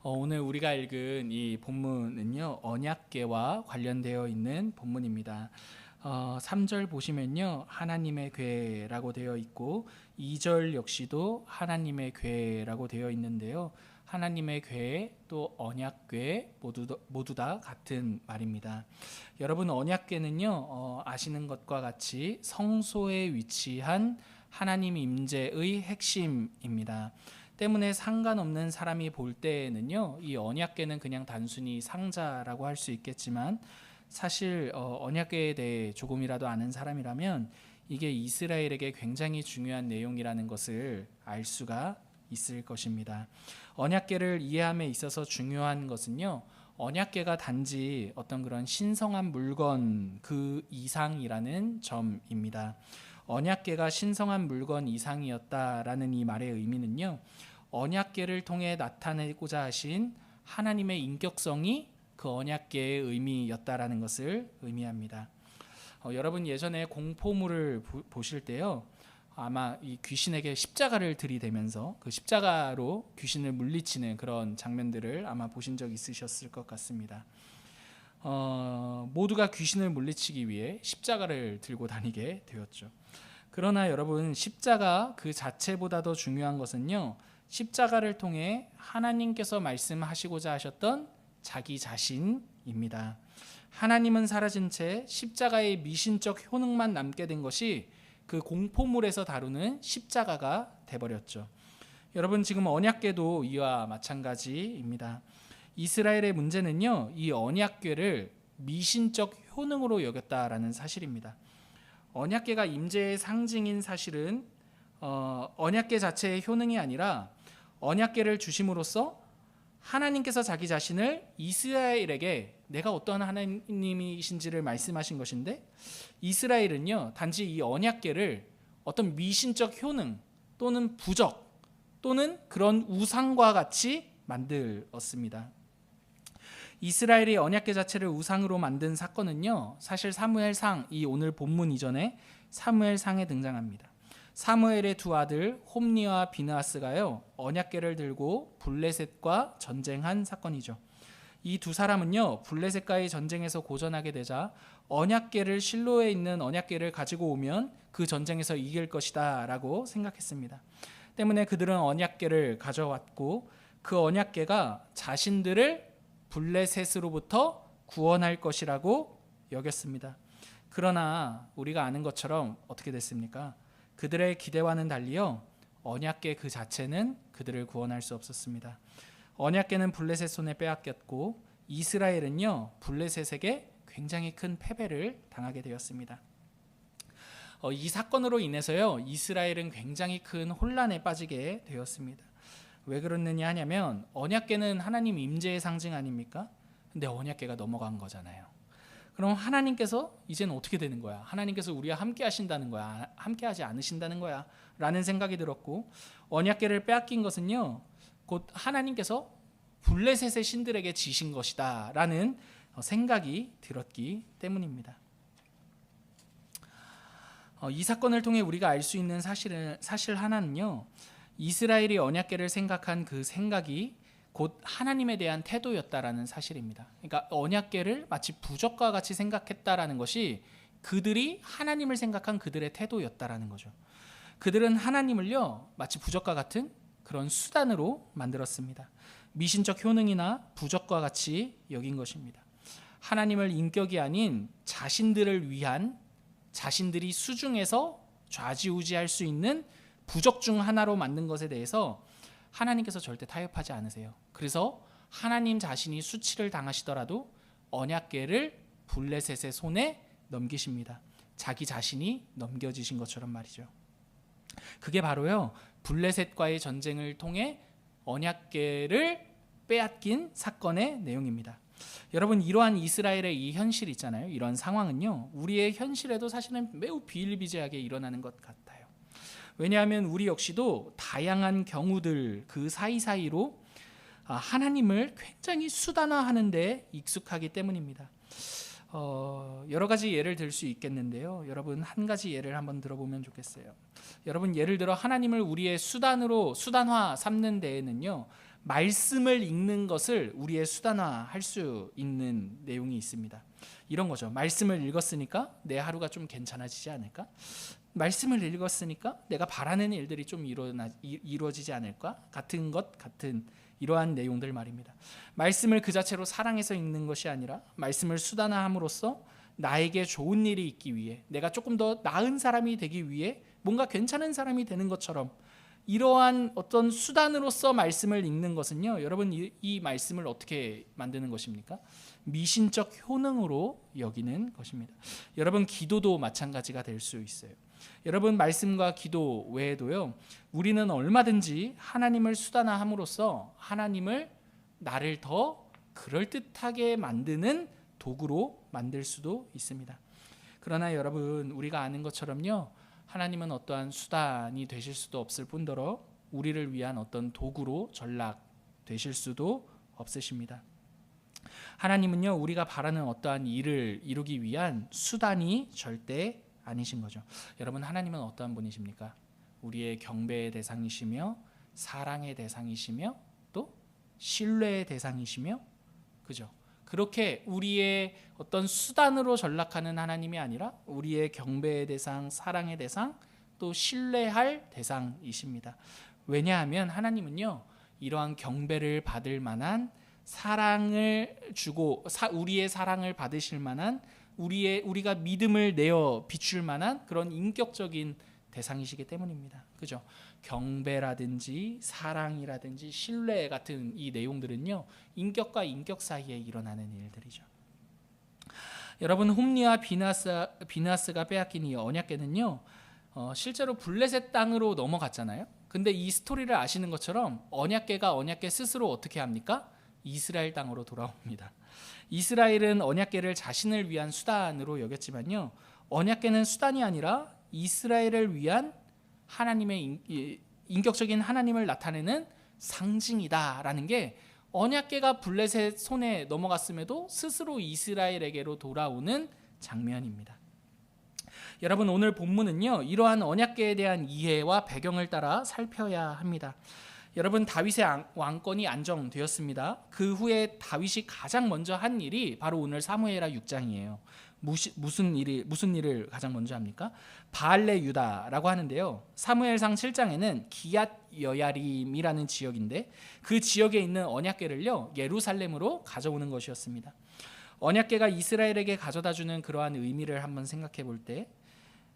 오늘 우리가 읽은 이 본문은요, 언약궤와 관련되어 있는 본문입니다. 3절 보시면요, 하나님의 궤라고 되어 있고 2절 역시도 하나님의 궤라고 되어 있는데요, 하나님의 궤 또 언약궤 모두 다 같은 말입니다. 여러분, 언약궤는요, 아시는 것과 같이 성소에 위치한 하나님 임재의 핵심입니다. 때문에 상관없는 사람이 볼 때에는요, 이 언약궤는 그냥 단순히 상자라고 할 수 있겠지만, 사실 언약궤에 대해 조금이라도 아는 사람이라면 이게 이스라엘에게 굉장히 중요한 내용이라는 것을 알 수가 있을 것입니다. 언약궤를 이해함에 있어서 중요한 것은요, 언약궤가 단지 어떤 그런 신성한 물건 그 이상이라는 점입니다. 언약궤가 신성한 물건 이상이었다라는 이 말의 의미는요, 언약궤를 통해 나타내고자 하신 하나님의 인격성이 그 언약궤의 의미였다라는 것을 의미합니다. 여러분, 예전에 공포물을 보실 때요, 아마 이 귀신에게 십자가를 들이대면서 그 십자가로 귀신을 물리치는 그런 장면들을 아마 보신 적 있으셨을 것 같습니다. 모두가 귀신을 물리치기 위해 십자가를 들고 다니게 되었죠. 그러나 여러분, 십자가 그 자체보다 더 중요한 것은요, 십자가를 통해 하나님께서 말씀하시고자 하셨던 자기 자신입니다. 하나님은 사라진 채 십자가의 미신적 효능만 남게 된 것이 그 공포물에서 다루는 십자가가 돼버렸죠. 여러분, 지금 언약궤도 이와 마찬가지입니다. 이스라엘의 문제는요, 이 언약궤를 미신적 효능으로 여겼다라는 사실입니다. 언약궤가 임재의 상징인 사실은 언약궤 자체의 효능이 아니라 언약궤를 주심으로써 하나님께서 자기 자신을 이스라엘에게 내가 어떠한 하나님이신지를 말씀하신 것인데, 이스라엘은요, 단지 이 언약궤를 어떤 미신적 효능 또는 부적 또는 그런 우상과 같이 만들었습니다. 이스라엘이 언약궤 자체를 우상으로 만든 사건은요, 사실 사무엘상, 이 오늘 본문 이전에 사무엘상에 등장합니다. 사무엘의 두 아들 홈니와 비느하스가요, 언약궤를 들고 블레셋과 전쟁한 사건이죠. 이 두 사람은요, 블레셋과의 전쟁에서 고전하게 되자 언약궤를, 실로에 있는 언약궤를 가지고 오면 그 전쟁에서 이길 것이다 라고 생각했습니다. 때문에 그들은 언약궤를 가져왔고 그 언약궤가 자신들을 블레셋으로부터 구원할 것이라고 여겼습니다. 그러나 우리가 아는 것처럼 어떻게 됐습니까? 그들의 기대와는 달리요, 언약궤 그 자체는 그들을 구원할 수 없었습니다. 언약궤는 블레셋 손에 빼앗겼고 이스라엘은요, 블레셋에게 굉장히 큰 패배를 당하게 되었습니다. 이 사건으로 인해서요, 이스라엘은 굉장히 큰 혼란에 빠지게 되었습니다. 왜 그러느냐 하냐면, 언약궤는 하나님 임재의 상징 아닙니까? 근데 언약궤가 넘어간 거잖아요. 그럼 하나님께서 이제는 어떻게 되는 거야? 하나님께서 우리와 함께 하신다는 거야? 함께 하지 않으신다는 거야? 라는 생각이 들었고, 언약궤를 빼앗긴 것은요, 곧 하나님께서 블레셋의 신들에게 지신 것이다 라는 생각이 들었기 때문입니다. 이 사건을 통해 우리가 알 수 있는 사실 하나는요, 이스라엘이 언약궤를 생각한 그 생각이 곧 하나님에 대한 태도였다라는 사실입니다. 그러니까 언약궤를 마치 부적과 같이 생각했다라는 것이 그들이 하나님을 생각한 그들의 태도였다라는 거죠. 그들은 하나님을요, 마치 부적과 같은 그런 수단으로 만들었습니다. 미신적 효능이나 부적과 같이 여긴 것입니다. 하나님을 인격이 아닌 자신들을 위한, 자신들이 수중에서 좌지우지할 수 있는 부적 중 하나로 만든 것에 대해서 하나님께서 절대 타협하지 않으세요. 그래서 하나님 자신이 수치를 당하시더라도 언약궤를 블레셋의 손에 넘기십니다. 자기 자신이 넘겨지신 것처럼 말이죠. 그게 바로요, 블레셋과의 전쟁을 통해 언약궤를 빼앗긴 사건의 내용입니다. 여러분, 이러한 이스라엘의 이 현실 있잖아요. 이런 상황은요, 우리의 현실에도 사실은 매우 비일비재하게 일어나는 것 같아요. 왜냐하면 우리 역시도 다양한 경우들 그 사이사이로 하나님을 굉장히 수단화하는 데 익숙하기 때문입니다. 여러 가지 예를 들 수 있겠는데요, 여러분, 한 가지 예를 한번 들어보면 좋겠어요. 여러분, 예를 들어 하나님을 우리의 수단화 삼는 데에는요, 말씀을 읽는 것을 우리의 수단화할 수 있는 내용이 있습니다. 이런 거죠. 말씀을 읽었으니까 내 하루가 좀 괜찮아지지 않을까? 말씀을 읽었으니까 내가 바라는 일들이 좀 이루어지지 않을까? 같은 이러한 내용들 말입니다. 말씀을 그 자체로 사랑해서 읽는 것이 아니라 말씀을 수단화함으로써 나에게 좋은 일이 있기 위해, 내가 조금 더 나은 사람이 되기 위해 뭔가 괜찮은 사람이 되는 것처럼 이러한 어떤 수단으로서 말씀을 읽는 것은요, 여러분 이 말씀을 어떻게 만드는 것입니까? 미신적 효능으로 여기는 것입니다. 여러분 기도도 마찬가지가 될 수 있어요. 여러분 말씀과 기도 외에도요, 우리는 얼마든지 하나님을 수단화함으로써 하나님을 나를 더 그럴듯하게 만드는 도구로 만들 수도 있습니다. 그러나 여러분 우리가 아는 것처럼요, 하나님은 어떠한 수단이 되실 수도 없을 뿐더러 우리를 위한 어떤 도구로 전락되실 수도 없으십니다. 하나님은요, 우리가 바라는 어떠한 일을 이루기 위한 수단이 절대 아니신 거죠. 여러분 하나님은 어떠한 분이십니까? 우리의 경배의 대상이시며 사랑의 대상이시며 또 신뢰의 대상이시며, 그죠? 그렇게 우리의 어떤 수단으로 전락하는 하나님이 아니라 우리의 경배의 대상, 사랑의 대상, 또 신뢰할 대상이십니다. 왜냐하면 하나님은요, 이러한 경배를 받을 만한 사랑을 주고 우리의 사랑을 받으실 만한 우리가 믿음을 내어 비출 만한 그런 인격적인 대상이시기 때문입니다. 그죠? 경배라든지 사랑이라든지 신뢰 같은 이 내용들은요, 인격과 인격 사이에 일어나는 일들이죠. 여러분 홈리와 비느하스가 빼앗긴 이 언약궤는요, 실제로 블레셋 땅으로 넘어갔잖아요. 근데 이 스토리를 아시는 것처럼 언약궤 스스로 어떻게 합니까? 이스라엘 땅으로 돌아옵니다. 이스라엘은 언약궤를 자신을 위한 수단으로 여겼지만요, 언약궤는 수단이 아니라 이스라엘을 위한 하나님의 인격적인 하나님을 나타내는 상징이다라는 게 언약궤가 블레셋 손에 넘어갔음에도 스스로 이스라엘에게로 돌아오는 장면입니다. 여러분 오늘 본문은요, 이러한 언약궤에 대한 이해와 배경을 따라 살펴야 합니다. 여러분 다윗의 왕권이 안정되었습니다. 그 후에 다윗이 가장 먼저 한 일이 바로 오늘 사무엘하 6장이에요. 무슨 일을 가장 먼저 합니까? 바알레 유다라고 하는데요, 사무엘상 7장에는 기앗 여야림이라는 지역인데 그 지역에 있는 언약궤를요, 예루살렘으로 가져오는 것이었습니다. 언약궤가 이스라엘에게 가져다주는 그러한 의미를 한번 생각해 볼 때,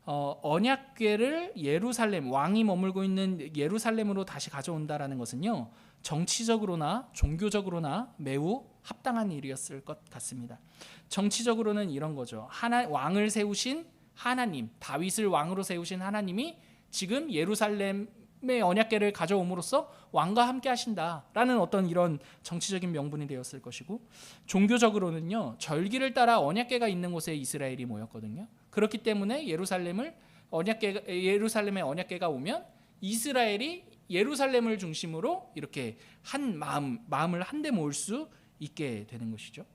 언약궤를 예루살렘, 왕이 머물고 있는 예루살렘으로 다시 가져온다라는 것은요, 정치적으로나 종교적으로나 매우 합당한 일이었을 것 같습니다. 정치적으로는 이런 거죠. 왕을 세우신 하나님, 다윗을 왕으로 세우신 하나님이 지금 예루살렘의 언약궤를 가져옴으로써 왕과 함께 하신다라는 어떤 이런 정치적인 명분이 되었을 것이고, 종교적으로는요, 절기를 따라 언약궤가 있는 곳에 이스라엘이 모였거든요. 그렇기 때문에 예루살렘의 언약궤가 오면 이스라엘이 예루살렘을 중심으로 이렇게 한 마음을 한데 모을 수 있게 되는 것이죠.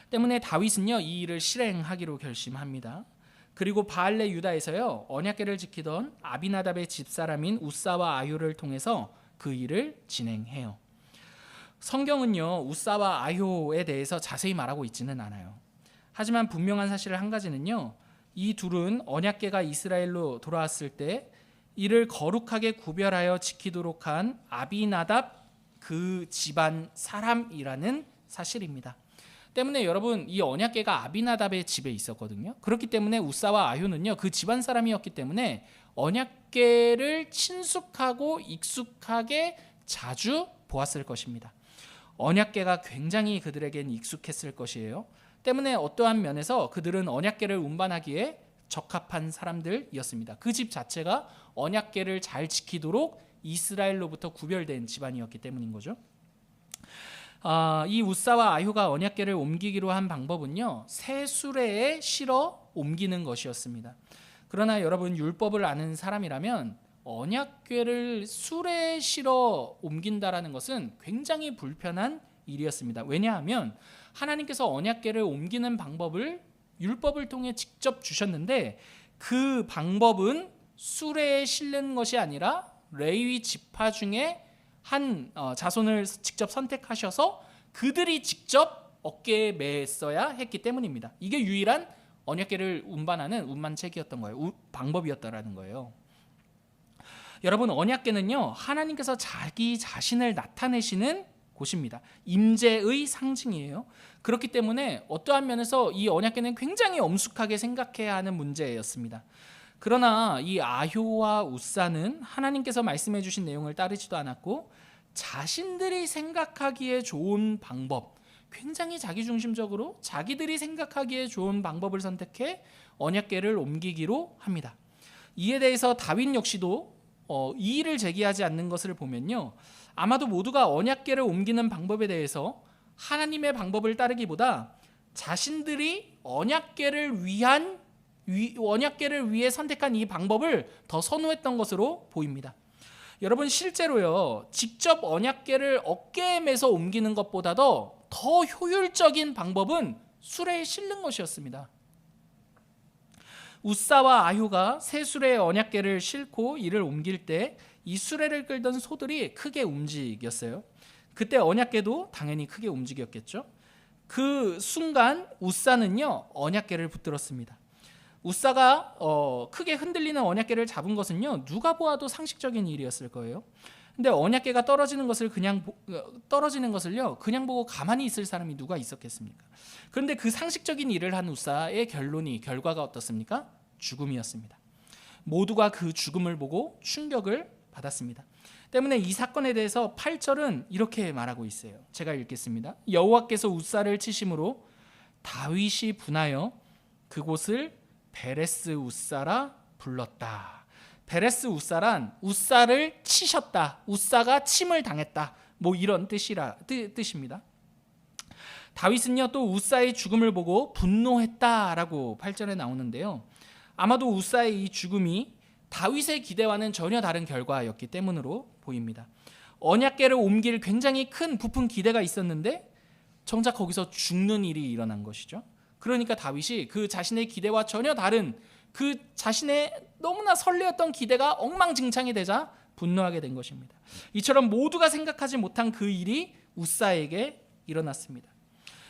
때문에 다윗은요, 이 일을 실행하기로 결심합니다. 그리고 바알레 유다에서요, 언약궤를 지키던 아비나답의 집사람인 우사와 아효를 통해서 그 일을 진행해요. 성경은요, 우사와 아효에 대해서 자세히 말하고 있지는 않아요. 하지만 분명한 사실 한 가지는요, 이 둘은 언약궤가 이스라엘로 돌아왔을 때 이를 거룩하게 구별하여 지키도록 한 아비나답 그 집안 사람이라는 사실입니다. 때문에 여러분 이 언약궤가 아비나답의 집에 있었거든요. 그렇기 때문에 우사와 아효는요, 그 집안 사람이었기 때문에 언약궤를 친숙하고 익숙하게 자주 보았을 것입니다. 언약궤가 굉장히 그들에겐 익숙했을 것이에요. 때문에 어떠한 면에서 그들은 언약궤를 운반하기에 적합한 사람들이었습니다. 그 집 자체가 언약궤를 잘 지키도록 이스라엘로부터 구별된 집안이었기 때문인 거죠. 이 우사와 아효가 언약궤를 옮기기로 한 방법은요, 새 수레에 실어 옮기는 것이었습니다. 그러나 여러분 율법을 아는 사람이라면 언약궤를 수레에 실어 옮긴다라는 것은 굉장히 불편한 일이었습니다. 왜냐하면 하나님께서 언약궤를 옮기는 방법을 율법을 통해 직접 주셨는데 그 방법은 수레에 실는 것이 아니라 레위 지파 중에 한 자손을 직접 선택하셔서 그들이 직접 어깨에 맸어야 했기 때문입니다. 이게 유일한 언약궤를 운반하는 운반책이었던 거예요. 방법이었다라는 거예요. 여러분, 언약궤는요, 하나님께서 자기 자신을 나타내시는 곳입니다. 임재의 상징이에요. 그렇기 때문에 어떠한 면에서 이 언약궤는 굉장히 엄숙하게 생각해야 하는 문제였습니다. 그러나 이 아효와 우사는 하나님께서 말씀해 주신 내용을 따르지도 않았고 자신들이 생각하기에 좋은 방법, 굉장히 자기중심적으로 자기들이 생각하기에 좋은 방법을 선택해 언약궤를 옮기기로 합니다. 이에 대해서 다윗 역시도 이의를 제기하지 않는 것을 보면요, 아마도 모두가 언약궤를 옮기는 방법에 대해서 하나님의 방법을 따르기보다 자신들이 언약궤를 위해 선택한 이 방법을 더 선호했던 것으로 보입니다. 여러분, 실제로요, 직접 언약궤를 어깨에 매서 옮기는 것보다도 더 효율적인 방법은 수레에 실는 것이었습니다. 우사와 아효가 새 수레에 언약궤를 싣고 이를 옮길 때 이 수레를 끌던 소들이 크게 움직였어요. 그때 언약궤도 당연히 크게 움직였겠죠. 그 순간 우사는요, 언약궤를 붙들었습니다. 우사가 크게 흔들리는 언약궤를 잡은 것은요, 누가 보아도 상식적인 일이었을 거예요. 근데 언약궤가 떨어지는 것을요, 그냥 보고 가만히 있을 사람이 누가 있었겠습니까? 그런데 그 상식적인 일을 한 우사의 결과가 어떻습니까? 죽음이었습니다. 모두가 그 죽음을 보고 충격을 받았습니다. 때문에 이 사건에 대해서 8절은 이렇게 말하고 있어요. 제가 읽겠습니다. 여호와께서 우사를 치심으로 다윗이 분하여 그곳을 베레스 우사라 불렀다. 베레스 우사란 우사를 치셨다, 우사가 침을 당했다, 뭐 이런 뜻입니다. 다윗은요, 또 우사의 죽음을 보고 분노했다라고 8절에 나오는데요, 아마도 우사의 이 죽음이 다윗의 기대와는 전혀 다른 결과였기 때문으로 보입니다. 언약궤를 옮길 굉장히 큰 부푼 기대가 있었는데 정작 거기서 죽는 일이 일어난 것이죠. 그러니까 다윗이 그 자신의 기대와 전혀 다른, 그 자신의 너무나 설레었던 기대가 엉망진창이 되자 분노하게 된 것입니다. 이처럼 모두가 생각하지 못한 그 일이 우사에게 일어났습니다.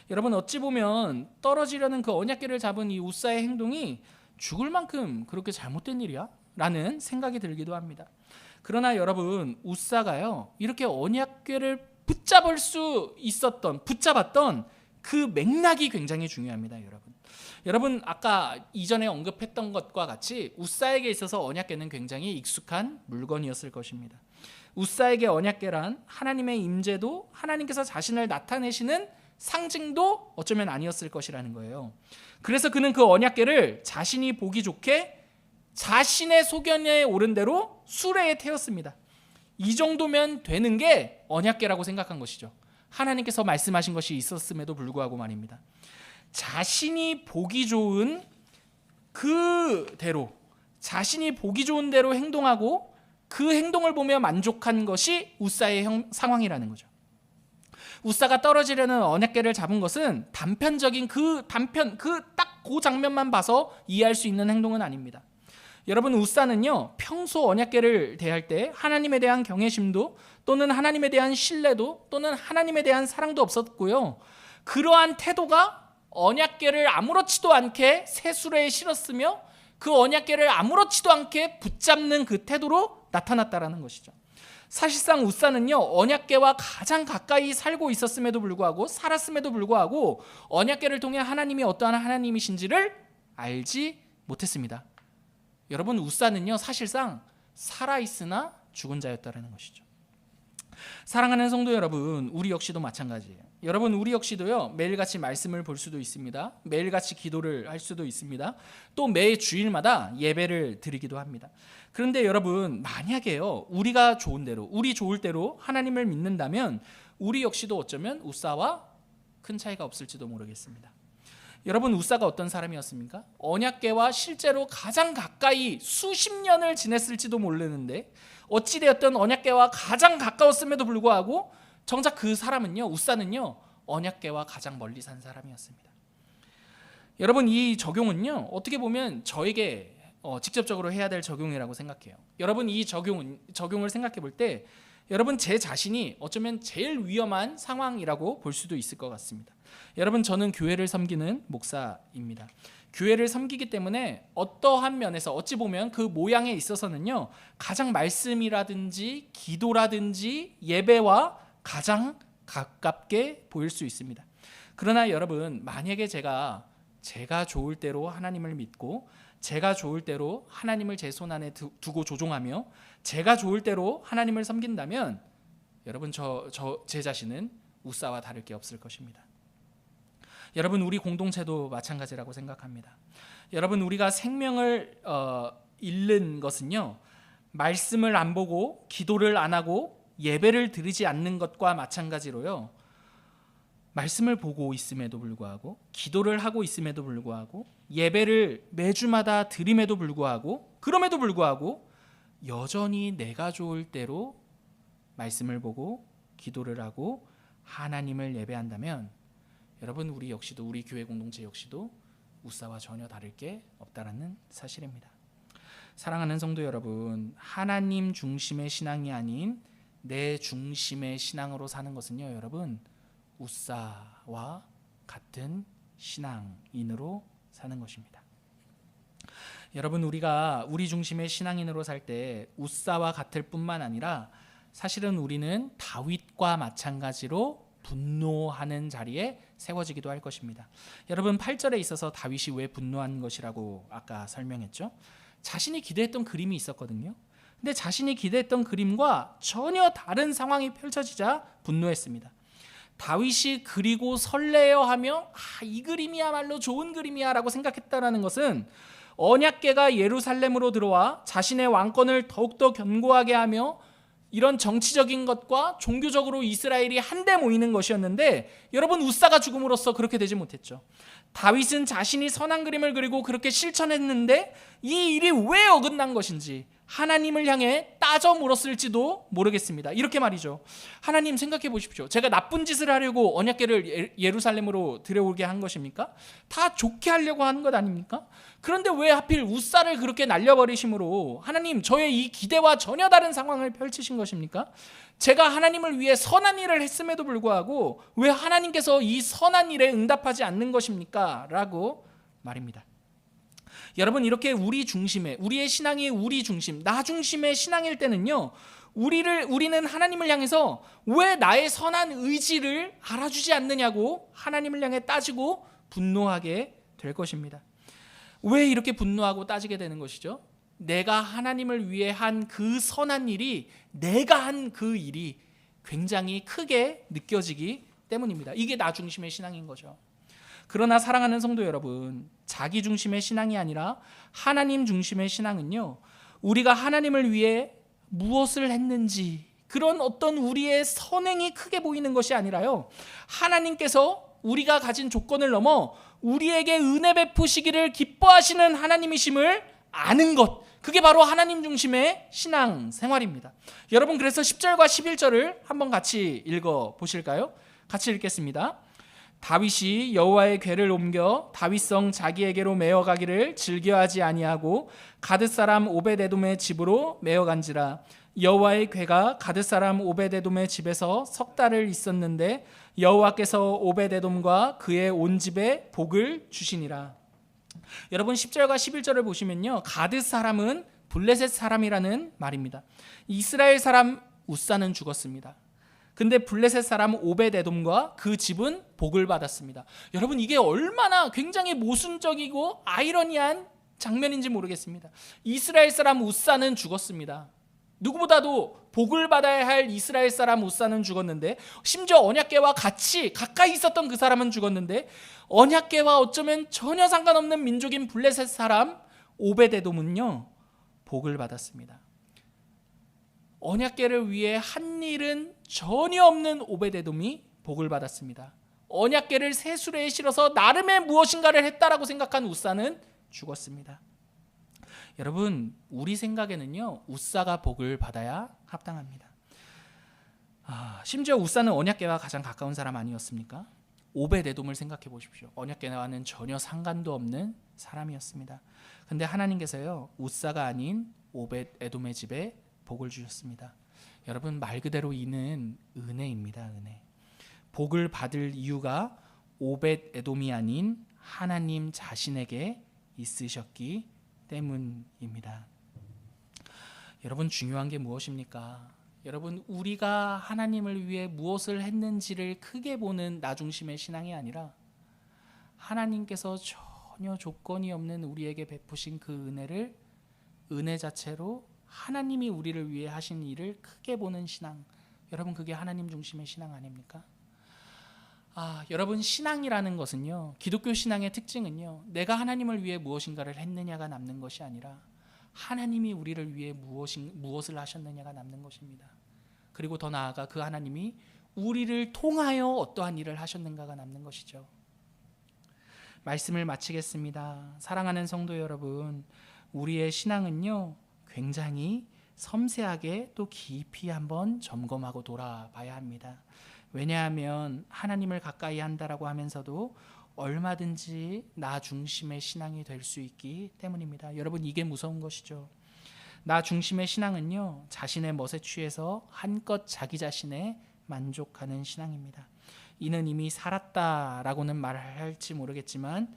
여러분, 어찌 보면 떨어지려는 그 언약궤를 잡은 이 우사의 행동이 죽을 만큼 그렇게 잘못된 일이야? 라는 생각이 들기도 합니다. 그러나 여러분, 우사가요, 이렇게 언약궤를 붙잡았던 그 맥락이 굉장히 중요합니다. 여러분, 아까 이전에 언급했던 것과 같이 우사에게 있어서 언약궤는 굉장히 익숙한 물건이었을 것입니다. 우사에게 언약궤란 하나님의 임재도, 하나님께서 자신을 나타내시는 상징도 어쩌면 아니었을 것이라는 거예요. 그래서 그는 그 언약궤를 자신이 보기 좋게 자신의 소견에 오른 대로 수레에 태웠습니다. 이 정도면 되는 게 언약궤라고 생각한 것이죠. 하나님께서 말씀하신 것이 있었음에도 불구하고 말입니다. 자신이 보기 좋은 대로 행동하고 그 행동을 보며 만족한 것이 우사의 상황이라는 거죠. 우사가 떨어지려는 언약궤를 잡은 것은 단편적인 그 장면만 봐서 이해할 수 있는 행동은 아닙니다. 여러분, 우사는요, 평소 언약궤를 대할 때 하나님에 대한 경외심도, 또는 하나님에 대한 신뢰도, 또는 하나님에 대한 사랑도 없었고요, 그러한 태도가 언약궤를 아무렇지도 않게 새 수레에 실었으며 그 언약궤를 아무렇지도 않게 붙잡는 그 태도로 나타났다라는 것이죠. 사실상 우사는요, 언약궤와 가장 가까이 살았음에도 불구하고 언약궤를 통해 하나님이 어떠한 하나님이신지를 알지 못했습니다. 여러분, 우사는요, 사실상 살아있으나 죽은 자였다라는 것이죠. 사랑하는 성도 여러분, 우리 역시도 마찬가지예요. 여러분, 우리 역시도요, 매일같이 말씀을 볼 수도 있습니다. 매일같이 기도를 할 수도 있습니다. 또 매 주일마다 예배를 드리기도 합니다. 그런데 여러분, 만약에요, 우리가 우리 좋을 대로 하나님을 믿는다면 우리 역시도 어쩌면 우사와 큰 차이가 없을지도 모르겠습니다. 여러분, 우사가 어떤 사람이었습니까? 언약궤와 실제로 가장 가까이 수십 년을 지냈을지도 모르는데 어찌되었든 언약궤와 가장 가까웠음에도 불구하고 정작 그 사람은요, 우사는요, 언약궤와 가장 멀리 산 사람이었습니다. 여러분, 이 적용은요, 어떻게 보면 저에게 직접적으로 해야 될 적용이라고 생각해요. 여러분, 이 적용을 생각해 볼 때 여러분, 제 자신이 어쩌면 제일 위험한 상황이라고 볼 수도 있을 것 같습니다. 여러분, 저는 교회를 섬기는 목사입니다. 교회를 섬기기 때문에 어떠한 면에서 어찌 보면 그 모양에 있어서는요, 가장 말씀이라든지 기도라든지 예배와 가장 가깝게 보일 수 있습니다. 그러나 여러분, 만약에 제가 좋을 대로 하나님을 믿고 제가 좋을 대로 하나님을 제 손 안에 두고 조종하며 제가 좋을 대로 하나님을 섬긴다면 여러분, 제 자신은 우사와 다를 게 없을 것입니다. 여러분, 우리 공동체도 마찬가지라고 생각합니다. 여러분, 우리가 생명을 잃는 것은요, 말씀을 안 보고 기도를 안 하고 예배를 드리지 않는 것과 마찬가지로요, 말씀을 보고 있음에도 불구하고 기도를 하고 있음에도 불구하고 예배를 매주마다 드림에도 불구하고 그럼에도 불구하고 여전히 내가 좋을 대로 말씀을 보고 기도를 하고 하나님을 예배한다면 여러분, 우리 교회 공동체 역시도 우사와 전혀 다를 게 없다라는 사실입니다. 사랑하는 성도 여러분, 하나님 중심의 신앙이 아닌 내 중심의 신앙으로 사는 것은요, 여러분, 우사와 같은 신앙인으로 사는 것입니다. 여러분, 우리가 우리 중심의 신앙인으로 살 때 우사와 같을 뿐만 아니라 사실은 우리는 다윗과 마찬가지로 분노하는 자리에 세워지기도 할 것입니다. 여러분, 8절에 있어서 다윗이 왜 분노한 것이라고 아까 설명했죠? 자신이 기대했던 그림이 있었거든요. 근데 자신이 기대했던 그림과 전혀 다른 상황이 펼쳐지자 분노했습니다. 다윗이 그리고 설레어하며 이 그림이야말로 좋은 그림이야 라고 생각했다는 것은 언약궤가 예루살렘으로 들어와 자신의 왕권을 더욱더 견고하게 하며 이런 정치적인 것과 종교적으로 이스라엘이 한데 모이는 것이었는데, 여러분, 우사가 죽음으로써 그렇게 되지 못했죠. 다윗은 자신이 선한 그림을 그리고 그렇게 실천했는데 이 일이 왜 어긋난 것인지 하나님을 향해 따져 물었을지도 모르겠습니다. 이렇게 말이죠. 하나님, 생각해 보십시오. 제가 나쁜 짓을 하려고 언약궤를 예루살렘으로 들여오게 한 것입니까? 다 좋게 하려고 한 것 아닙니까? 그런데 왜 하필 우사를 그렇게 날려버리심으로 하나님, 저의 이 기대와 전혀 다른 상황을 펼치신 것입니까? 제가 하나님을 위해 선한 일을 했음에도 불구하고 왜 하나님께서 이 선한 일에 응답하지 않는 것입니까? 라고 말입니다. 여러분, 이렇게 우리의 신앙이 우리 중심, 나 중심의 신앙일 때는요, 우리는 하나님을 향해서 왜 나의 선한 의지를 알아주지 않느냐고 하나님을 향해 따지고 분노하게 될 것입니다. 왜 이렇게 분노하고 따지게 되는 것이죠? 내가 하나님을 위해 한 그 선한 일이, 내가 한 그 일이 굉장히 크게 느껴지기 때문입니다. 이게 나 중심의 신앙인 거죠. 그러나 사랑하는 성도 여러분, 자기 중심의 신앙이 아니라 하나님 중심의 신앙은요, 우리가 하나님을 위해 무엇을 했는지 그런 어떤 우리의 선행이 크게 보이는 것이 아니라요, 하나님께서 우리가 가진 조건을 넘어 우리에게 은혜 베푸시기를 기뻐하시는 하나님이심을 아는 것, 그게 바로 하나님 중심의 신앙 생활입니다. 여러분, 그래서 10절과 11절을 한번 같이 읽어 보실까요? 같이 읽겠습니다. 다윗이 여호와의 궤를 옮겨 다윗성 자기에게로 메어가기를 즐겨하지 아니하고 가드 사람 오벳에돔의 집으로 메어간지라. 여호와의 궤가 가드 사람 오벳에돔의 집에서 석 달을 있었는데 여호와께서 오벳에돔과 그의 온 집에 복을 주시니라. 여러분, 10절과 11절을 보시면요, 가드 사람은 블레셋 사람이라는 말입니다. 이스라엘 사람 우사는 죽었습니다. 근데 블레셋 사람 오벳에돔과 그 집은 복을 받았습니다. 여러분, 이게 얼마나 굉장히 모순적이고 아이러니한 장면인지 모르겠습니다. 이스라엘 사람 우사는 죽었습니다. 누구보다도 복을 받아야 할 이스라엘 사람 우사는 죽었는데, 심지어 언약궤와 같이 가까이 있었던 그 사람은 죽었는데, 언약궤와 어쩌면 전혀 상관없는 민족인 블레셋 사람 오벳에돔은요, 복을 받았습니다. 언약궤를 위해 한 일은 전혀 없는 오벳에돔이 복을 받았습니다. 언약궤를 새 수레에 실어서 나름의 무엇인가를 했다라고 생각한 우사는 죽었습니다. 여러분, 우리 생각에는요, 우사가 복을 받아야 합당합니다. 심지어 우사는 언약궤와 가장 가까운 사람 아니었습니까? 오벳에돔을 생각해 보십시오. 언약궤와는 전혀 상관도 없는 사람이었습니다. 근데 하나님께서요, 우사가 아닌 오벳에돔의 집에 복을 주셨습니다. 여러분 말 그대로 이는 은혜입니다. 은혜. 복을 받을 이유가 오벳 에돔이 아닌 하나님 자신에게 있으셨기 때문입니다. 여러분 중요한 게 무엇입니까? 여러분 우리가 하나님을 위해 무엇을 했는지를 크게 보는 나 중심의 신앙이 아니라 하나님께서 전혀 조건이 없는 우리에게 베푸신 그 은혜를 은혜 자체로 하나님이 우리를 위해 하신 일을 크게 보는 신앙. 여러분 그게 하나님 중심의 신앙 아닙니까? 여러분 신앙이라는 것은요, 기독교 신앙의 특징은요, 내가 하나님을 위해 무엇인가를 했느냐가 남는 것이 아니라 하나님이 우리를 위해 무엇을 하셨느냐가 남는 것입니다. 그리고 더 나아가 그 하나님이 우리를 통하여 어떠한 일을 하셨는가가 남는 것이죠. 말씀을 마치겠습니다. 사랑하는 성도 여러분, 우리의 신앙은요, 굉장히 섬세하게 또 깊이 한번 점검하고 돌아봐야 합니다. 왜냐하면 하나님을 가까이 한다라고 하면서도 얼마든지 나 중심의 신앙이 될 수 있기 때문입니다. 여러분 이게 무서운 것이죠. 나 중심의 신앙은요, 자신의 멋에 취해서 한껏 자기 자신에 만족하는 신앙입니다. 이는 이미 살았다라고는 말할지 모르겠지만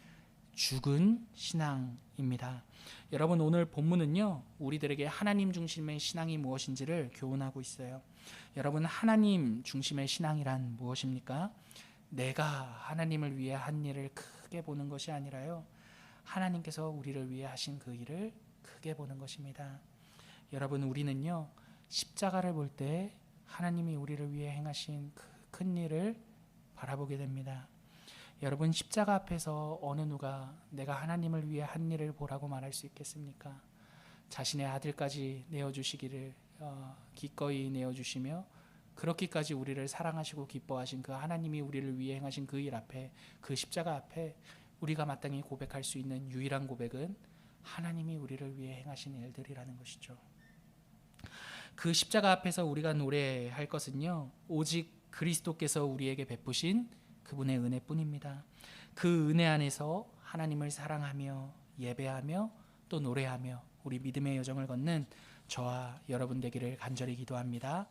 죽은 신앙입니다. 여러분 오늘 본문은요, 우리들에게 하나님 중심의 신앙이 무엇인지를 교훈하고 있어요. 여러분 하나님 중심의 신앙이란 무엇입니까? 내가 하나님을 위해 한 일을 크게 보는 것이 아니라요, 하나님께서 우리를 위해 하신 그 일을 크게 보는 것입니다. 여러분 우리는요, 십자가를 볼 때 하나님이 우리를 위해 행하신 그 큰 일을 바라보게 됩니다. 여러분 십자가 앞에서 어느 누가 내가 하나님을 위해 한 일을 보라고 말할 수 있겠습니까? 자신의 아들까지 내어주시기를 기꺼이 내어주시며 그렇기까지 우리를 사랑하시고 기뻐하신 그 하나님이 우리를 위해 행하신 그 일 앞에, 그 십자가 앞에 우리가 마땅히 고백할 수 있는 유일한 고백은 하나님이 우리를 위해 행하신 일들이라는 것이죠. 그 십자가 앞에서 우리가 노래할 것은요, 오직 그리스도께서 우리에게 베푸신 그분의 은혜뿐입니다. 그 은혜 안에서 하나님을 사랑하며 예배하며 또 노래하며 우리 믿음의 여정을 걷는 저와 여러분 되기를 간절히 기도합니다.